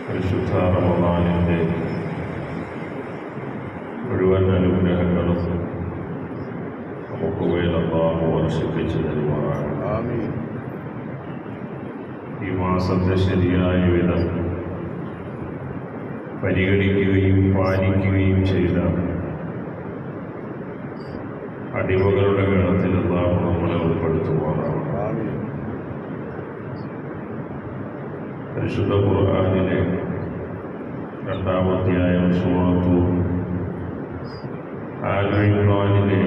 പരിശുദ്ധ റമദാനിൻ്റെ മുഴുവൻ അനുഗ്രഹങ്ങളും നമുക്ക് മേൽ അല്ലാഹു വർഷിപ്പിച്ചു തരുമാറാണ്. ഈ മാസത്തെ ശരിയായ വിധം പരിഗണിക്കുകയും പാലിക്കുകയും ചെയ്ത അടിമകളുടെ ഗണത്തിൽ അല്ലാഹു നമ്മളെ ഉൾപ്പെടുത്തുമാറാണ്. പരിശുദ്ധ ഖുർആനിലെ 2-ാം അധ്യായം സൂറത്തു ആൽ ഇംറാനിലെ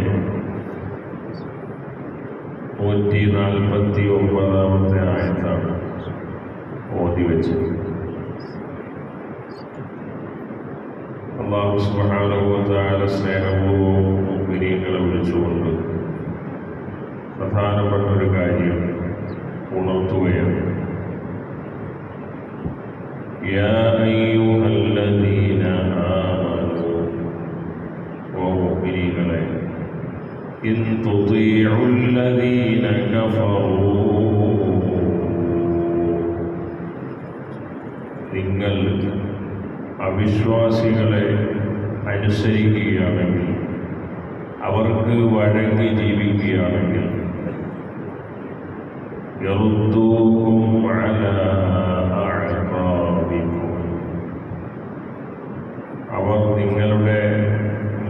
149-ാമത്തെ ആയത്താണ് ഓതിവെച്ചത്. അല്ലാഹു സുബ്ഹാനഹു വ തആല സ്നേഹപൂർവ്വം മുഅ്മിനീങ്ങളെ വിളിച്ചുകൊണ്ട് പ്രധാനപ്പെട്ടൊരു കാര്യം ഉണർത്തുകയാണ്. يا أيها الذين آمنوا ومؤمنين إن تطيعوا الذين كفروا നിങ്ങൾ അവിശ്വാസികളെ അനുസരിക്കുകയാണെങ്കിൽ, അവർക്ക് വഴങ്ങി ജീവിക്കുകയാണെങ്കിൽ, യറുദ്ദൂകും അലാ അവർ നിങ്ങളുടെ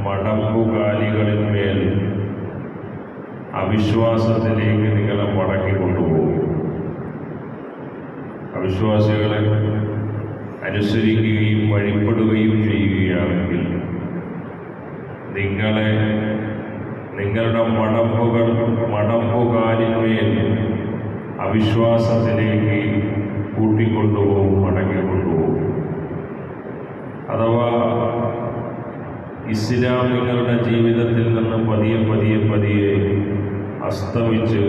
മടമ്പുകാലികളിന്മേൽ അവിശ്വാസത്തിലേക്ക് നിങ്ങളെ മടക്കിക്കൊണ്ടുപോകും. അവിശ്വാസികളെ അനുസരിക്കുകയും വഴിപ്പെടുകയും ചെയ്യുകയാണെങ്കിൽ നിങ്ങളെ നിങ്ങളുടെ മടമ്പുകാലിന്മേൽ അവിശ്വാസത്തിലേക്ക് കൂട്ടിക്കൊണ്ടുപോകും, മടങ്ങിക്കൊണ്ടുപോകും. അഥവാ ഇസ്ലാം നിങ്ങളുടെ ജീവിതത്തിൽ നിന്ന് പതിയെ അസ്തമിച്ച്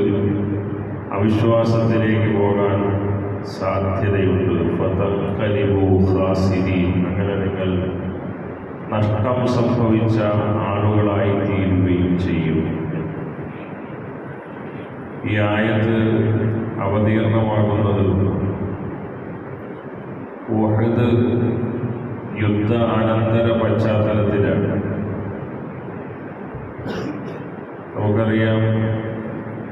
അവിശ്വാസത്തിലേക്ക് പോകാൻ സാധ്യതയുണ്ട്. ഫതൻഖലിബൂ ഖാസിരീൻ, അങ്ങനെ നിങ്ങൾ നഷ്ടം സംഭവിച്ച ആളുകളായി തീരുകയും ചെയ്യും. ഈ ആയത്ത് അവതീർണമാകുന്നത് ഉഹദ് യുദ്ധ അനന്തര പശ്ചാത്തലത്തിലാണ്. നമുക്കറിയാം,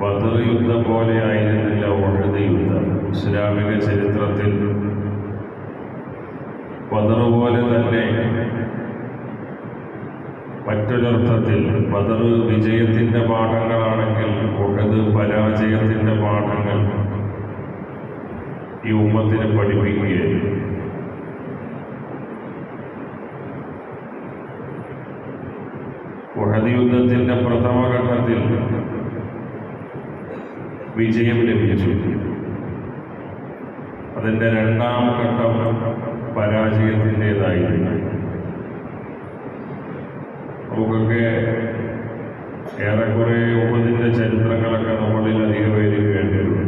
ബദർ യുദ്ധം പോലെ ആയിരുന്നില്ല ഉഹദ് യുദ്ധം. ഇസ്ലാമിക ചരിത്രത്തിൽ ബദർ പോലെ തന്നെ മറ്റൊരർത്ഥത്തിൽ ബദർ വിജയത്തിൻ്റെ പാഠങ്ങളാണെങ്കിൽ ഉഹദ് പരാജയത്തിൻ്റെ പാഠങ്ങൾ ഈ ഉമ്മത്തിനെ പഠിപ്പിക്കുകയായിരുന്നു. ഉഹദ് യുദ്ധത്തിൻ്റെ പ്രഥമഘട്ടത്തിൽ വിജയം ലഭിച്ചു. അതിൻ്റെ 2-ാം ഘട്ടം പരാജയത്തിൻ്റേതായിരുന്നു. നമുക്കൊക്കെ ഏറെക്കുറെ ഉഹദിൻ്റെ ചരിത്രങ്ങളൊക്കെ നമ്മളിൽ അധിക പേര് കേട്ടിട്ടുണ്ട്.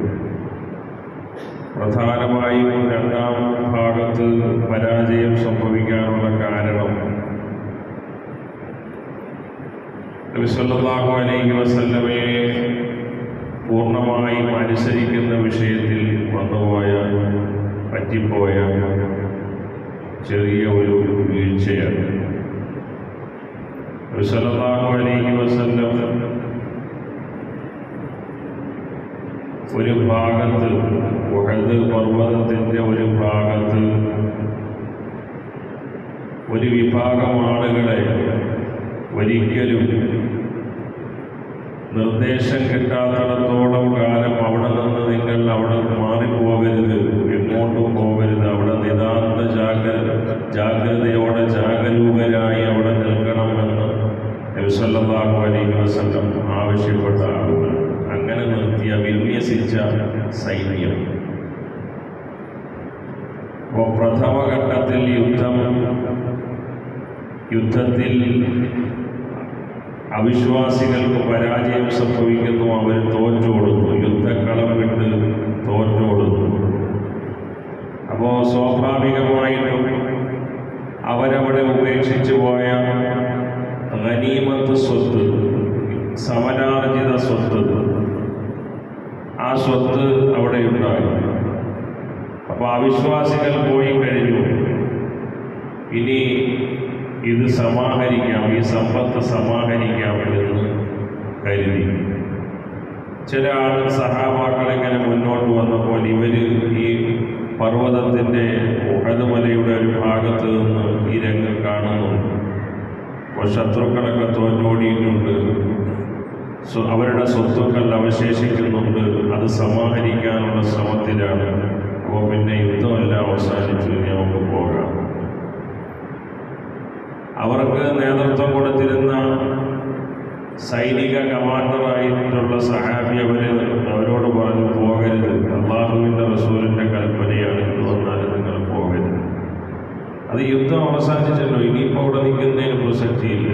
പ്രധാനമായും 2-ാം ഭാഗത്ത് പരാജയം സംഭവിക്കാനുള്ള കാരണം നബി സല്ലല്ലാഹു അലൈഹി വസല്ലമയെ പൂർണ്ണമായും അനുസരിക്കുന്ന വിഷയത്തിൽ വന്നുപോയ പറ്റിപ്പോയ ചെറിയ ഒരു വീഴ്ചയാണ്. നബി സല്ലല്ലാഹു അലൈഹി വസല്ലം ഒരു ഭാഗത്ത് ഉഹദ് പർവ്വതത്തിൻ്റെ ഒരു ഭാഗത്ത് ഒരു വിഭാഗം ആളുകളെ ഒരിക്കലും നിർദ്ദേശം കിട്ടാത്തിടത്ത് വിന്യസിച്ച സൈന്യം. അപ്പോൾ പ്രഥമഘട്ടത്തിൽ യുദ്ധത്തിൽ അവിശ്വാസികൾക്ക് പരാജയം സംഭവിക്കുന്നു. അവർ തോറ്റോടുന്നു, യുദ്ധക്കളം വിട്ട് തോറ്റോടുന്നു. അപ്പോൾ സ്വാഭാവികമായിട്ടും അവരവിടെ ഉപേക്ഷിച്ചു പോയ ഗനീമത്ത് സ്വത്ത്, സമരാർജിത സ്വത്ത്, ആ സ്വത്ത് അവിടെ ഉണ്ടായി. അപ്പോൾ അവിശ്വാസികൾ പോയി കഴിഞ്ഞു. ഇനി ഇത് സമാഹരിക്കാം, ഈ സമ്പത്ത് സമാഹരിക്കാം എന്ന് കരുതി. ചില സഹാബാക്കൾ ഇങ്ങനെ മുന്നോട്ട് വന്നപ്പോൾ ഇവർ ഈ പർവ്വതത്തിൻ്റെ ഉഹദ് മലയുടെ ഒരു ഭാഗത്ത് നിന്ന് ഈ രംഗം കാണുന്നുണ്ട്. അപ്പോൾ ശത്രുക്കളൊക്കെ തോറ്റോടിയിട്ടുണ്ട്, അവരുടെ സ്വത്തുക്കൾ അവശേഷിക്കുന്നുണ്ട്, അത് സമാഹരിക്കാനുള്ള ശ്രമത്തിലാണ്. അപ്പോൾ പിന്നെ യുദ്ധമെല്ലാം അവസാനിച്ചു, നമുക്ക് പോകാം. അവർക്ക് നേതൃത്വം കൊടുത്തിരുന്ന സൈനിക കമാൻഡറായിട്ടുള്ള സഹാബി അവരോട് പറഞ്ഞു, പോകരുത്, അള്ളാഹുവിൻ്റെ റസൂലിൻ്റെ കൽപ്പനയാണ്, ഇത് വന്നാലും നിങ്ങൾ പോകരുത്. അത് യുദ്ധം അവസാനിച്ചല്ലോ, ഇനിയിപ്പോൾ അവിടെ നിൽക്കുന്നതിന് പ്രസക്തിയില്ല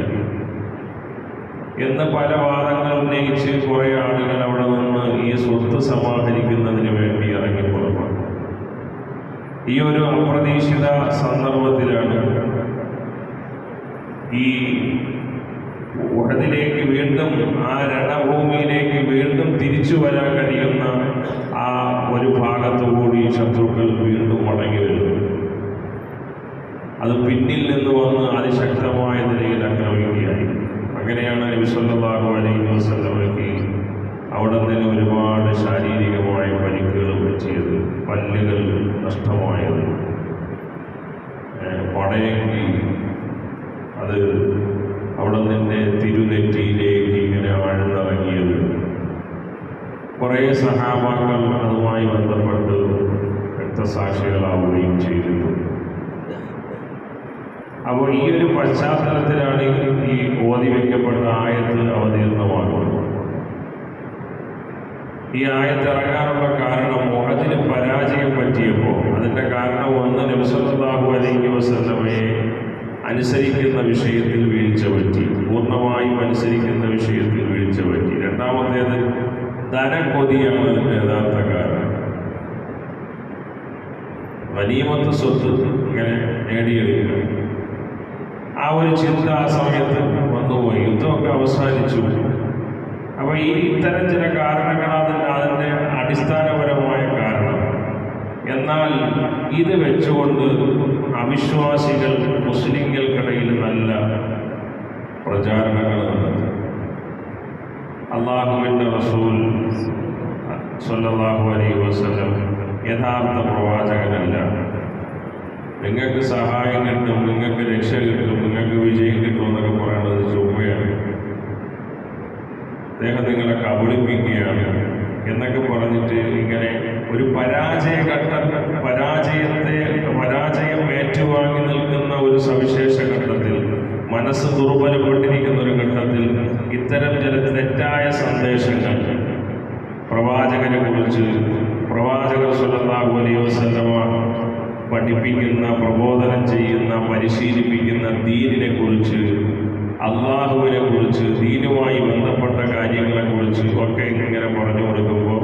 എന്ന് പല വാദങ്ങൾ ഉന്നയിച്ച് കുറേ ആളുകൾ അവിടെ നിന്ന് ഈ സ്വത്ത് സമാഹരിക്കുന്നതിന് വേണ്ടി ഇറങ്ങി പുറപ്പെട്ടു. ഈ ഒരു അപ്രതീക്ഷിത സന്ദർഭത്തിലാണ് ഈ ഉഹദിലേക്ക് വീണ്ടും, ആ രണഭൂമിയിലേക്ക് വീണ്ടും തിരിച്ചു വരാൻ കഴിയുന്ന ആ ഒരു ഭാഗത്തുകൂടി ശത്രുക്കൾ വീണ്ടും മടങ്ങി വരുന്നു. അത് പിന്നിൽ നിന്ന് വന്ന് അതിശക്തമായ നിലയിൽ ആക്രമിക്കുകയായി. അങ്ങനെയാണ് നബി സല്ലല്ലാഹു അലൈഹി വസല്ലമയ്ക്ക് അവിടെ നിന്ന് ഒരുപാട് ശാരീരികമായ പരിക്കുകൾ പറ്റിയത്, പല്ലുകൾ നഷ്ടമായത്, പടയെങ്കിൽ അത് അവിടെ നിന്ന് തിരുനെറ്റിയിലേക്ക് ഇങ്ങനെ ആഴ്ന്നിറങ്ങിയത്. കുറേ സഹാബാക്കൾ അതുമായി ബന്ധപ്പെട്ട് രക്തസാക്ഷികളാവുകയും ചെയ്തിരുന്നു. അപ്പോൾ ഈ ഒരു പശ്ചാത്തലത്തിലാണ് ഈ ഓതി വയ്ക്കപ്പെട്ട ആയത്ത് അവതീർണമാകുന്നത്. ഈ ആയത്ത് ഇറങ്ങാനുള്ള കാരണം ഉഹദിന് പരാജയം പറ്റിയപ്പോൾ അതിൻ്റെ കാരണം ഒന്ന്, നബി സല്ലല്ലാഹു അലൈഹി വസല്ലമയെ അനുസരിക്കുന്ന വിഷയത്തിൽ വീഴ്ച പറ്റി, പൂർണ്ണമായും അനുസരിക്കുന്ന വിഷയത്തിൽ വീഴ്ച പറ്റി. രണ്ടാമത്തേത് ധനക്കൊതിയാണ് അതിൻ്റെ യഥാർത്ഥ കാരണം. ഗനീമത്ത് സ്വത്ത് ഇങ്ങനെ നേടിയെടുക്കുക, ആ ഒരു ചിന്ത ആ സമയത്ത് വന്നുപോയി. യുദ്ധമൊക്കെ അവസാനിച്ചു. അപ്പോൾ ഈ ഇത്തരം ചില കാരണങ്ങളാണ് അതിൻ്റെ അടിസ്ഥാനപരമായ കാരണം. എന്നാൽ ഇത് വെച്ചുകൊണ്ട് അവിശ്വാസികൾ മുസ്ലിങ്ങൾക്കിടയിൽ നല്ല പ്രചാരണങ്ങൾ നടത്തി. അള്ളാഹുവിൻ്റെ റസൂൽ സ്വല്ലല്ലാഹു അലൈഹി വസല്ലം യഥാർത്ഥ പ്രവാചകനല്ല, നിങ്ങൾക്ക് സഹായം കിട്ടും, നിങ്ങൾക്ക് രക്ഷ കിട്ടും, നിങ്ങൾക്ക് വിജയം കിട്ടും എന്നൊക്കെ പറയുന്നത് ചുമ്മയാണ്. അദ്ദേഹം നിങ്ങളെ കബളിപ്പിക്കുകയാണ് എന്നൊക്കെ പറഞ്ഞിട്ട് ഇങ്ങനെ ഒരു പരാജയം ഏറ്റുവാങ്ങി നിൽക്കുന്ന ഒരു സവിശേഷ ഘട്ടത്തിൽ, മനസ്സ് ദുർബലപ്പെട്ടിരിക്കുന്ന ഒരു ഘട്ടത്തിൽ ഇത്തരം ചില തെറ്റായ സന്ദേശങ്ങൾ പ്രവാചകനെ കുറിച്ച്, പ്രവാചകർ സ്വല്ലല്ലാഹു അലൈഹി വസല്ലമ പഠിപ്പിക്കുന്ന, പ്രബോധനം ചെയ്യുന്ന, പരിശീലിപ്പിക്കുന്ന ദീനിനെ കുറിച്ച്, അള്ളാഹുവിനെ കുറിച്ച്, ദീനുമായി ബന്ധപ്പെട്ട കാര്യങ്ങളെക്കുറിച്ച് ഒക്കെ ഇങ്ങനെ പറഞ്ഞു കൊടുക്കുമ്പോൾ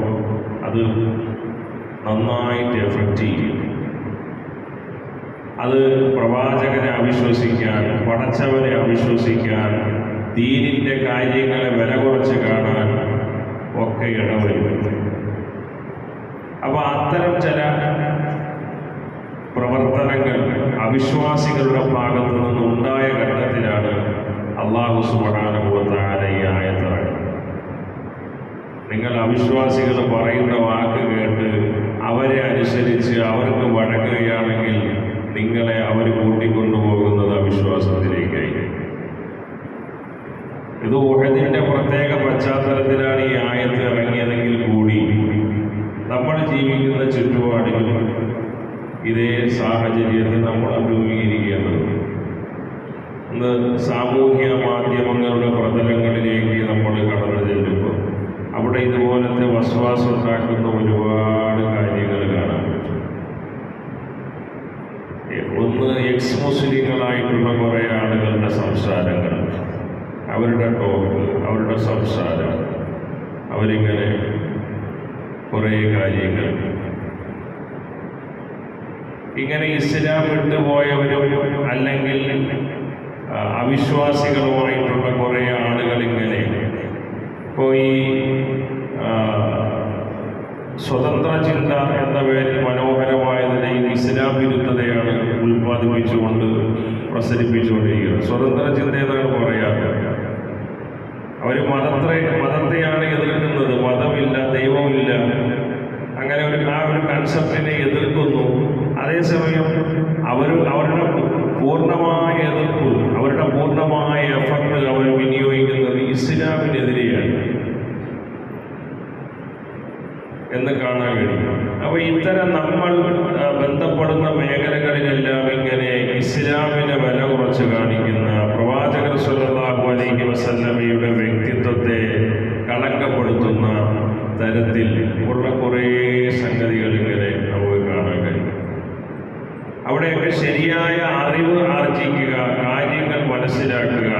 അത് നന്നായിട്ട് എഫക്റ്റ് ചെയ്യും. അത് പ്രവാചകനെ അവിശ്വസിക്കാൻ, പടച്ചവനെ അവിശ്വസിക്കാൻ, ദീനിൻ്റെ കാര്യങ്ങളെ വില കുറച്ച് കാണാൻ ഒക്കെ ഇടവരും. അപ്പോൾ അത്തരം ചില പ്രവർത്തനങ്ങൾ അവിശ്വാസികളുടെ ഭാഗത്തു നിന്നുണ്ടായ ഘട്ടത്തിലാണ് അല്ലാഹു സുബ്ഹാനഹു വ തആല ഈ ആയത്ത് ഇറക്കുന്നത്. നിങ്ങൾ അവിശ്വാസികൾ പറയുന്ന വാക്ക് കേട്ട് അവരെ അനുസരിച്ച് അവർക്ക് വഴങ്ങുകയാണെങ്കിൽ നിങ്ങളെ അവർ കൂട്ടിക്കൊണ്ടുപോകുന്നത് അവിശ്വാസത്തിലേക്കായി. ഇത് ഉഹദിന്റെ പ്രത്യേക പശ്ചാത്തലത്തിലാണ് ഈ ആയത്ത് ഇറങ്ങിയതെങ്കിൽ കൂടി നമ്മൾ ജീവിക്കുന്ന ചുറ്റുപാടിലും ഇതേ സാഹചര്യത്തിൽ നമ്മൾ അഭിമുഖീകരിക്കേണ്ടതുണ്ട്. ഇന്ന് സാമൂഹ്യ മാധ്യമങ്ങളുടെ പ്രതലങ്ങളിലേക്ക് നമ്മൾ കടന്നു ചെല്ലുമ്പോൾ അവിടെ ഇതുപോലത്തെ വസ്വാസുണ്ടാക്കുന്ന ടോക്ക്, അവരുടെ സംസാരം, അവരിങ്ങനെ കുറേ കാര്യങ്ങൾ ഇങ്ങനെ ഇസ്ലാം വിട്ടുപോയവരും അല്ലെങ്കിൽ അവിശ്വാസികളുമായിട്ടുള്ള കുറേ ആളുകൾ ഇങ്ങനെ ഇപ്പോൾ ഈ സ്വതന്ത്ര ചിന്ത എന്ന പേരിൽ മനോഹരമായ നിലയിൽ ഇസ്ലാം വിരുദ്ധതയാണ് ഉൽപ്പാദിപ്പിച്ചുകൊണ്ട് പ്രസരിപ്പിച്ചുകൊണ്ടിരിക്കുന്നത്. സ്വതന്ത്ര ചിന്ത എന്നാണ് പറയാറ്. അവർ മതത്തെയാണ് എതിർക്കുന്നത്. മതമില്ല, ദൈവമില്ല, അങ്ങനെ ആ ഒരു കൺസെപ്റ്റിനെ എതിർക്കുന്നു. അതേസമയം അവരുടെ പൂർണ്ണമായ എതിർപ്പ്, അവരുടെ പൂർണ്ണമായ എഫർട്ട് അവർ വിനിയോഗിക്കുന്നത് ഇസ്ലാമിനെതിരെയാണ് എന്ന് കാണാൻ കഴിയും. അപ്പോൾ ഇത്തരം നമ്മൾ ബന്ധപ്പെടുന്ന മേഖലകളിലെല്ലാം ഇങ്ങനെ ഇസ്ലാമിനെ വില കുറച്ച് കാണിക്കുന്ന പ്രവാചകർ സ്വല്ലല്ലാഹു അലൈഹി വസല്ലമയുടെ വ്യക്തിത്വത്തെ കളങ്കപ്പെടുത്തുന്ന തരത്തിൽ ഉള്ള കുറേ സംഗതികൾ ഇങ്ങനെ നമുക്ക് കാണാൻ കഴിയും. അവിടെയൊക്കെ ശരിയായ അറിവ് ആർജിക്കുക, കാര്യങ്ങൾ മനസ്സിലാക്കുക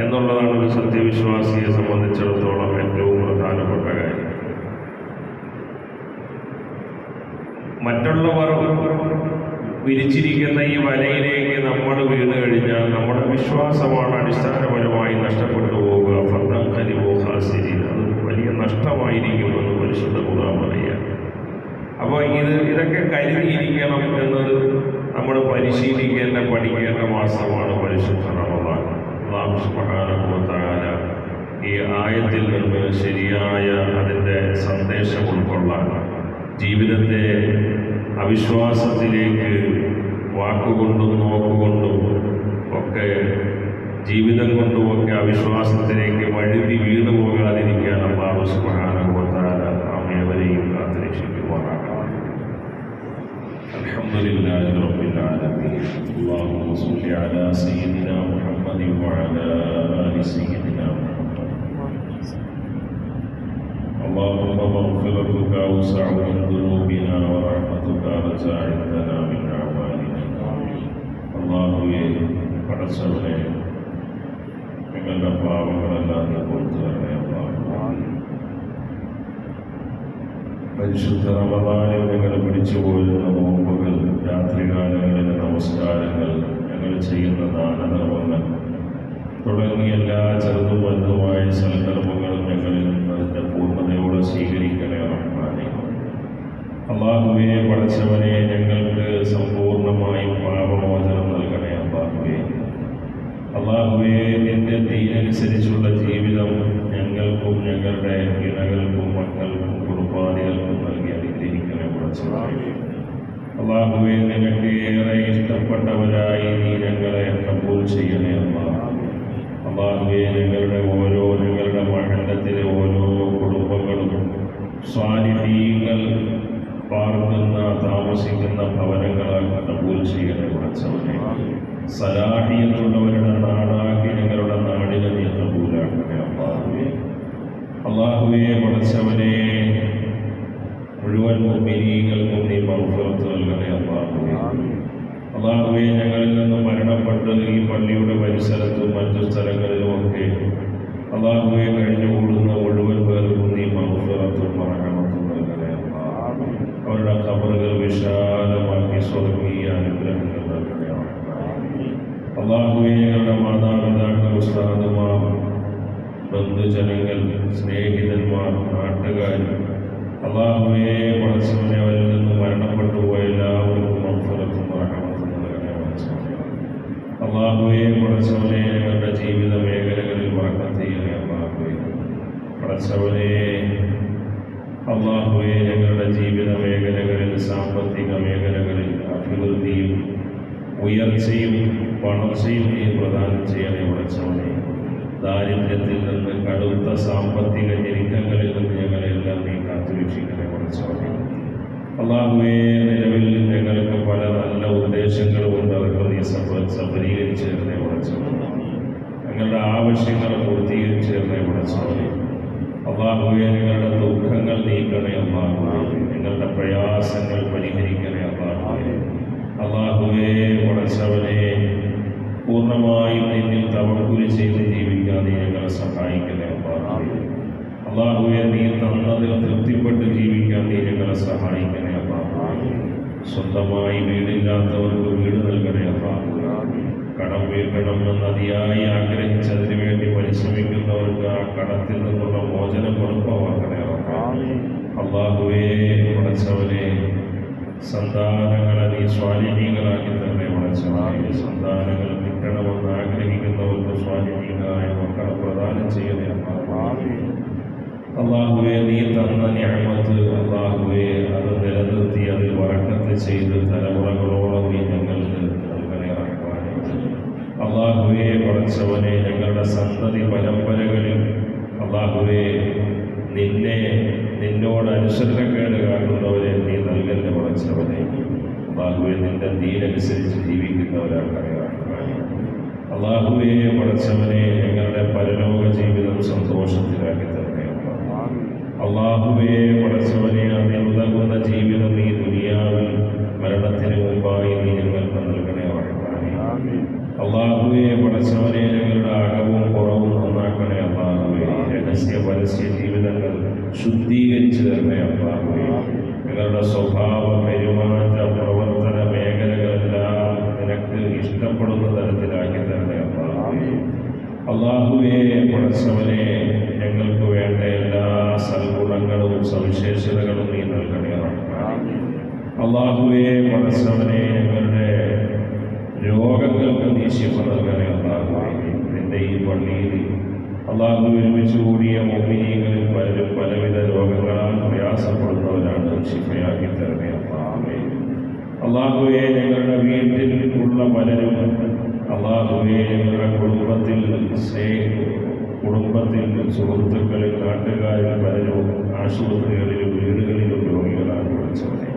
എന്നുള്ളതാണ് ഒരു സത്യവിശ്വാസിയെ സംബന്ധിച്ചിടത്തോളം ഏറ്റവും പ്രധാനപ്പെട്ട കാര്യം. മറ്റുള്ളവർ വിരിച്ചിരിക്കുന്ന ഈ വലയിലേക്ക് നമ്മൾ വീണ് കഴിഞ്ഞാൽ നമ്മുടെ വിശ്വാസമാണ് അടിസ്ഥാനപരമായി നഷ്ടപ്പെട്ടു പോവുക. അത് വലിയ നഷ്ടമായിരിക്കുമെന്ന് പരിശുദ്ധ ഖുർആൻ പറയുക. അപ്പോൾ ഇതൊക്കെ കരുതിയിരിക്കണം എന്നത് നമ്മൾ പരിശീലിക്കേണ്ട, പഠിക്കേണ്ട മാസമാണ് പരിശുദ്ധ റമദാൻ. അല്ലാഹു സുബ്ഹാനഹു വ തആല ഈ ആയത്തിൽ നിന്ന് ശരിയായ അതിൻ്റെ സന്ദേശം ഉൾക്കൊള്ളാൻ, ജീവിതത്തെ അവിശ്വാസത്തിലേക്ക് വാക്കുകൊണ്ടും നോക്കുകൊണ്ടും ഒക്കെ, ജീവിതം കൊണ്ടുമൊക്കെ അവിശ്വാസത്തിലേക്ക് വഴുതി വീണു പോകാതിരിക്കാൻ അല്ലാഹു സുബ്ഹാനഹു വ തആല നമ്മേവരെയും കാത്തുരക്ഷിക്കുമാറാകട്ടെ. അൽഹംദുലില്ലാഹി റബ്ബിൽ ആലമീൻ. അല്ലാഹുമ്മ സ്വല്ലി അലാ സയ്യിദിനാ മുഹമ്മദി വഅലാ ആലി സയ്യിദിനാ മുഹമ്മദ്. اللهم مغفرتك أوسع من ذنوبنا ورحمتك أرجى عندنا من أعمالنا. അല്ലാഹുവേ, പടച്ചവനെ, ഞങ്ങളുടെ പാവങ്ങളെല്ലാം നീ പുറത്തു തരണേ. പരിശുദ്ധ റമദാനിൽ ഞങ്ങൾ പിടിച്ചുപോരുന്ന നോമ്പുകൾ, രാത്രികാലങ്ങളിലെ നമസ്കാരങ്ങൾ, ഞങ്ങൾ ചെയ്യുന്ന ദാനധർമ്മങ്ങൾ തുടങ്ങി എല്ലാ ചെറുതും വലുതുമായ സൽക്കർമ്മങ്ങളും ഞങ്ങളിൽ അതിൻ്റെ പൂർണ്ണതയോടെ സ്വീകരിക്കണേ റഹ്മാനേ. അല്ലാഹുവേ, പടച്ചവനെ, ഞങ്ങൾക്ക് സമ്പൂർണ്ണമായി പാപമോചനം നൽകണേ അല്ലാഹുവേ. അല്ലാഹുവേ, നിന്റെ ദീനനുസരിച്ചുള്ള ജീവിതം ഞങ്ങൾക്കും ഞങ്ങളുടെ ഇണകൾക്കും മക്കൾക്കും കുടുംബാദികൾക്കും നൽകി അനുഗ്രഹിക്കണേ പടച്ചവനെ. അല്ലാഹുവേ, നിനക്ക് ഏറെ ഇഷ്ടപ്പെട്ടവരായി നീ ഞങ്ങളെ കബൂൽ ചെയ്യണേ അല്ലാഹുവേ. അല്ലാഹുവേ, ഞങ്ങളുടെ മഹല്ലത്തിലെ ഓരോ കുടുംബങ്ങളും സ്വാലിഹീങ്ങൾ പാർക്കുന്ന, താമസിക്കുന്ന ഭവനങ്ങളാക്കി കബൂൽ ചെയ്യണേ പടച്ചവനെ. സലാഹിയത്തുള്ളവരുടെ നാടാക്കി ഞങ്ങളുടെ നാടിനെ നീ കബൂലാക്കണേ അല്ലാഹുവേ. അല്ലാഹുവേ, പടച്ചവനെ, മുഴുവൻ മുഅ്മിനീങ്ങൾക്കും നീ മഗ്ഫിറത്ത് നൽകണേ അല്ലാഹുവേ. അല്ലാഹുവേ, ഞങ്ങളിൽ നിന്ന് മരണപ്പെട്ടത് ഈ പള്ളിയുടെ പരിസരത്തും മറ്റു സ്ഥലങ്ങളിലുമൊക്കെ അല്ലാഹുവേ കഴിഞ്ഞുകൂടുന്ന മുഴുവൻ പേർക്കും നീ മഗ്ഫിറത്തും റഹ്മത്തും നൽകണേ അല്ലാഹുവേ. അവരുടെ ഖബറുകൾ വിശാലമാക്കി സ്വർഗീയ അനുഗ്രഹങ്ങൾ നൽകണേ അല്ലാഹുവേ. ഞങ്ങളുടെ മാതാപിതാക്കൾ, ഉസ്താദുമാർ, ബന്ധുജനങ്ങൾ, സ്നേഹിതന്മാർ, നാട്ടുകാർ, അല്ലാഹുവേ, പടച്ചവനെ, അവരിൽ നിന്ന് മരണപ്പെട്ടു പോയ എല്ലാവർക്കും മഗ്ഫിറത്തും റഹ്മത്തും നൽകണേ പടച്ചവനെ. അല്ലാഹുവേ, പടച്ചവനെ, ഞങ്ങളുടെ ജീവിത മേഖലകളിൽ ബറക്കത്ത് ചെയ്യണേ അല്ലാഹുവേ. പടച്ചവനെ, അല്ലാഹുവേ, ഞങ്ങളുടെ ജീവിത മേഖലകളിൽ, സാമ്പത്തിക മേഖലകളിൽ അഭിവൃദ്ധിയും ഉയർച്ചയും വളർച്ചയും നീ പ്രദാനം ചെയ്യണേ പടച്ചവനെ. ദാരിദ്ര്യത്തിൽ നിന്ന്, കടുത്ത സാമ്പത്തിക ഞെരുക്കങ്ങളിൽ നിന്ന് ഞങ്ങളെല്ലാം നീ കാത്തുരക്ഷിക്കണേ പടച്ചവനെ. അല്ലാഹുവേ, നിലവിൽ ഞങ്ങൾക്ക് പല നല്ല ഉദ്ദേശങ്ങളുമുണ്ട്, അതൊക്കെ നീ സഫലീകരിച്ച് തരണേ പടച്ചവനെ. ഞങ്ങളുടെ ആവശ്യങ്ങൾ പൂർത്തീകരിച്ച് തരണേ പടച്ചവനെ. അല്ലാഹുവേ, ഞങ്ങളുടെ ദുഃഖങ്ങൾ നീക്കണേ അല്ലാഹുവേ. ഞങ്ങളുടെ പ്രയാസങ്ങൾ പരിഹരിക്കണേ അല്ലാഹുവേ. അല്ലാഹുവേ, പടച്ചവനെ, പൂർണ്ണമായും നിന്നിൽ തവക്കുൽ ചെയ്ത് ജീവിക്കാൻ നീ ഞങ്ങളെ സഹായിക്കണേ അല്ലാഹുവേ. അല്ലാഹുവേ, നീ തന്നതിൽ തൃപ്തിപ്പെട്ട് ജീവിക്കാൻ നീ ഞങ്ങളെ സഹായിക്കണേ അല്ലാഹുവേ. സ്വന്തമായി വീടില്ലാത്തവർക്ക് വീട് നൽകണേ അല്ലാഹുവേ. കടം വീട്ടണമെന്ന് അതിയായി ആഗ്രഹിച്ചതിന് വേണ്ടി പരിശ്രമിക്കുന്നവർക്ക് ആ കടത്തിൽ നിന്നുള്ള മോചനം എളുപ്പമാക്കണേ അല്ലാഹുവേ. പടച്ചവനെ, സന്താനങ്ങളെ നീ സ്വാലിഹീകളാക്കി തന്നെ പടച്ചവനെ. സന്താനങ്ങൾ കിട്ടണമെന്ന് ആഗ്രഹിക്കുന്നവർക്ക് സ്വാലിഹീകളായ മക്കളെ പ്രദാനം ചെയ്യണേ അല്ലാഹുവേ. നീ തന്ന നിഅമത്ത് അല്ലാഹുവേ, അത് നിലനിർത്തി അതിൽ ബറക്കത്ത് ചെയ്ത് തലമുറകളോളം നീ ഞങ്ങൾക്ക് നൽകണേ റഹ്മാനേ. അല്ലാഹുവേ, പടച്ചവനെ, ഞങ്ങളുടെ സന്തതി പരമ്പരകളിൽ അല്ലാഹുവേ നിന്നോട് അനുസരണക്കേട് കാട്ടുന്നവരെ നീ നൽകല്ലേ പടച്ചവനെ. അല്ലാഹുവേ, നിന്റെ ദീനനുസരിച്ച് ജീവിക്കുന്നവരാക്കണേ റഹ്മാനേ. അല്ലാഹുവേ, പടച്ചവനെ, ഞങ്ങളുടെ പരലോക ജീവിതം സന്തോഷത്തിലാക്കി തന്നെ അല്ലാഹുവേ. പടച്ചവനെ, അതിനുതകുന്ന ജീവിതം നീ ദുനിയാവിൽ മരണത്തിന് മുമ്പായി നീ ഞങ്ങൾക്ക് നൽകണേ റഹ്മാനേ. അല്ലാഹുവേ, പടച്ചവനെ, ഞങ്ങളുടെ അകവും പുറവും നന്നാക്കണേ അല്ലാഹുവേ. രഹസ്യ പരസ്യ ജീവിതങ്ങൾ ശുദ്ധീകരിച്ചു തരണേ അല്ലാഹുവേ. ഞങ്ങളുടെ സ്വഭാവ പെരുമാറ്റ പ്രവർത്തന മേഖലകളെല്ലാം നിനക്ക് ഇഷ്ടപ്പെടുന്ന തരത്തിലാക്കി തരണേ അല്ലാഹുവേ. അല്ലാഹുവേ, പടച്ചവനെ, ഞങ്ങൾക്ക് വേണ്ട എല്ലാ സൽഗുണങ്ങളും സവിശേഷതകളും നീ നൽകണേ റഹ്മാനേ. അല്ലാഹുവേ, പടച്ചവനെ, ഞങ്ങളുടെ രോഗങ്ങൾക്ക് നീ ശിഫ നൽകണേ അല്ലാഹുവേ. നിന്റെ ഈ പള്ളിയിൽ അല്ലാഹു ഒരുമിച്ച് കൂടിയ മുഅ്മിനീങ്ങളിൽ പലരും പലവിധ രോഗങ്ങളാൽ പ്രയാസപ്പെടുന്നവരാണ്. ശിഫയാക്കി തരണേ അല്ലാഹുവേ. അല്ലാഹുവേ, ഞങ്ങളുടെ വീട്ടിൽ ഉള്ള പലരും അല്ലാഹുവേ, ഞങ്ങളുടെ കുടുംബത്തിൽ സുഹൃത്തുക്കളിൽ നാട്ടുകാരിൽ പലരും ആശുപത്രികളിലും വീടുകളിലും രോഗികളാണ് വിളിച്ചവരെ.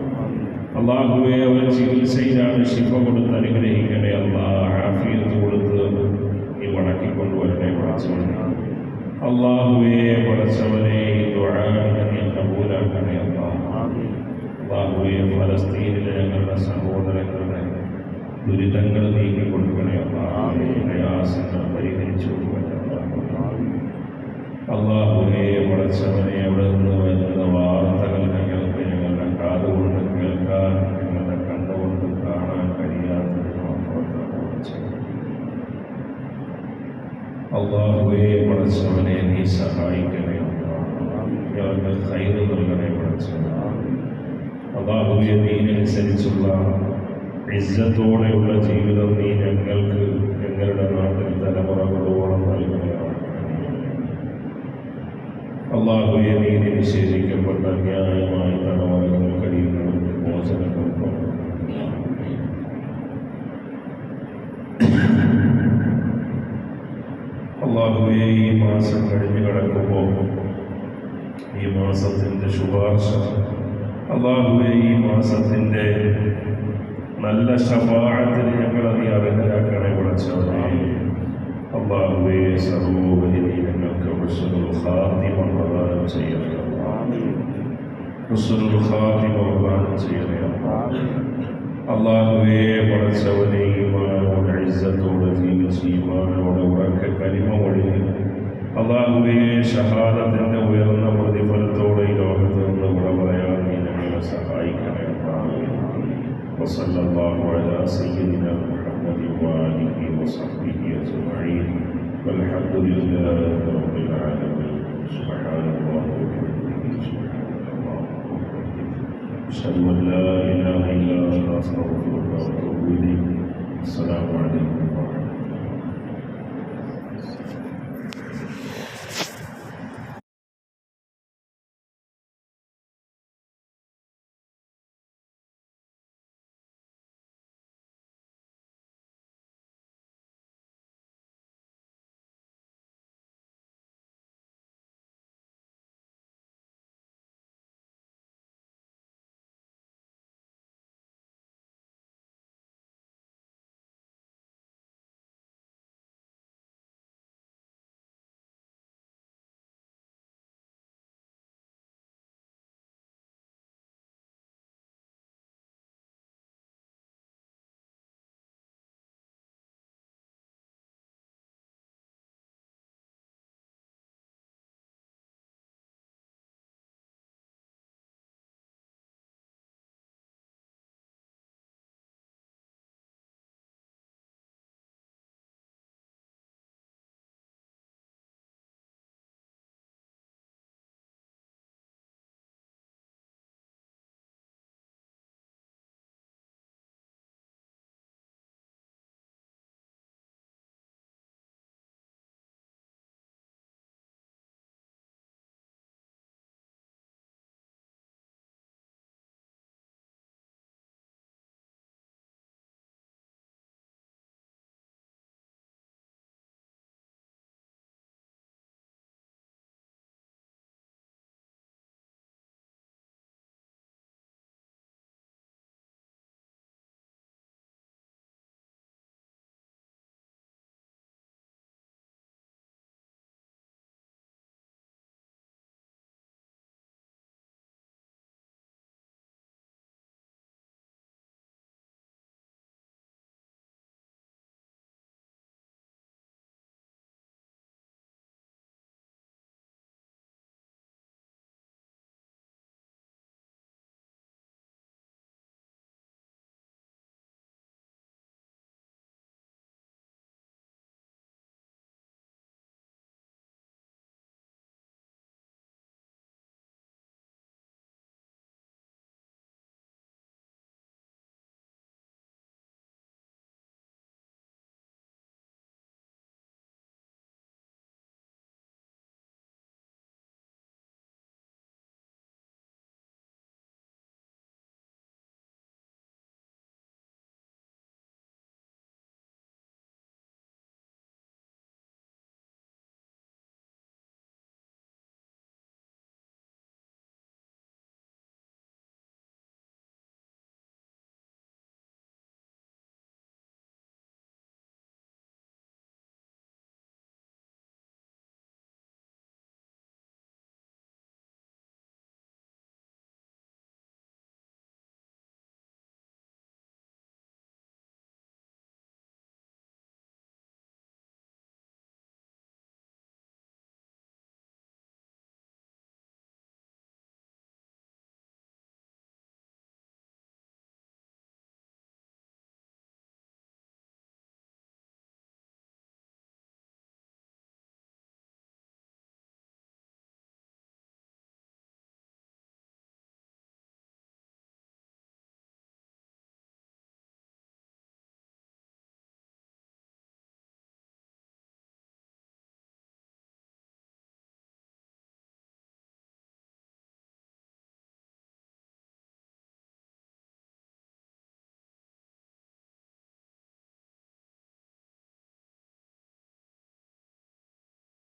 അല്ലാഹുവേ, അവർ ചികിത്സയിലാണ്. ശിഫ കൊടുത്ത് അനുഗ്രഹിക്കണേ അല്ലാഹ്. ആഫിയത്ത് കൊടുത്ത് നീ മടക്കിക്കൊണ്ടുവരണേ പടച്ചവനെ. അല്ലാഹുവേ, പടച്ചവനെ, ഈ ദുആ നീ കബൂലാക്കണേ അല്ലാഹ്. അല്ലാഹുവേ, ഫലസ്തീനിലെ ഞങ്ങളുടെ സഹോദരങ്ങളുടെ ദുരിതങ്ങൾ നീക്കി കൊടുക്കണേ അല്ലാഹ്. പ്രയാസങ്ങൾ പരിഹരിച്ചു കൊടുക്കണേ അല്ലാഹുവേ. പടച്ചവനെ, അവിടെ നിന്ന് വരുന്ന വാർത്തകൾ ഞങ്ങൾക്ക് ഞങ്ങളുടെ കാതുകൊണ്ട് കേൾക്കാൻ, ഞങ്ങളുടെ കണ്ണുകൊണ്ട് കാണാൻ കഴിയാത്തതിന് അല്ലാഹുവേ, പടച്ചവനെ, നീ സഹായിക്കണേ ഞങ്ങൾക്ക് ഖൈറ് നൽകണേ പടച്ചവനെ. അല്ലാഹുവേ, ദീനനുസരിച്ചുള്ള ഇസ്സത്തോടെയുള്ള ജീവിതം നീ ഞങ്ങൾക്ക് ഞങ്ങളുടെ നാട്ടിൽ തലമുറകളോളം നൽകണേ അല്ലാഹുവേ. നീതി നിഷേധിക്കപ്പെട്ട അന്യായമായി തലമുറകൾ കഴിയുന്നവർക്ക് മോചനം കൊടുക്കണം അല്ലാഹുവേ. ഈ മാസം കഴിഞ്ഞു കിടക്കുമ്പോൾ ഈ മാസത്തിൻ്റെ ശുപാർശ അല്ലാഹുവേ, ഈ മാസത്തിൻ്റെ നല്ല ശഫാഅത്തിന് ഞങ്ങളെ നീ അർഹരാക്കണേ പടച്ചവനേ. അല്ലാഹുവേ, സർവോപരി നീ ഞങ്ങൾക്ക് ഹുസ്നുൽ ഖാതിമ പ്രദാനം ചെയ്യണേ അല്ലാഹ്. ഹുസ്നുൽ ഖാതിമ പ്രദാനം ചെയ്യണേ അല്ലാഹ്. അല്ലാഹുവേ, പടച്ചവനേ, ഈമാനോടെ ഇസ്സത്തോടെ ജീവിച്ച് ഈമാനോടെ ഉറക്കെ കലിമ ഒഴിഞ്ഞ് അല്ലാഹുവേ, ഷഹാദത്തിൻ്റെ ഉയർന്ന പ്രതിഫലത്തോടെ ഈ ലോകത്ത് നിന്ന് വിട പറയാൻ നീ ഞങ്ങളെ സഹായിക്കണേ അല്ലാഹ്. വസല്ലല്ലാഹു അലാ സയ്യിദിനാ മുഹമ്മദി വആലിഹി വസഹ്ബിഹി അജ്മഈൻ വൽഹംദുലില്ലാഹി റബ്ബിൽ ആലമീൻ. സുബ്ഹാനല്ലാഹി വബിഹംദിഹി സുബ്ഹാനല്ലാഹി അഷ്ഹദു അൻ ലാ ഇലാഹ ഇല്ലാ അൻത അസ്തഗ്ഫിറുക വഅതൂബു ഇലൈക്. അസ്സലാമു അലൈക്കും.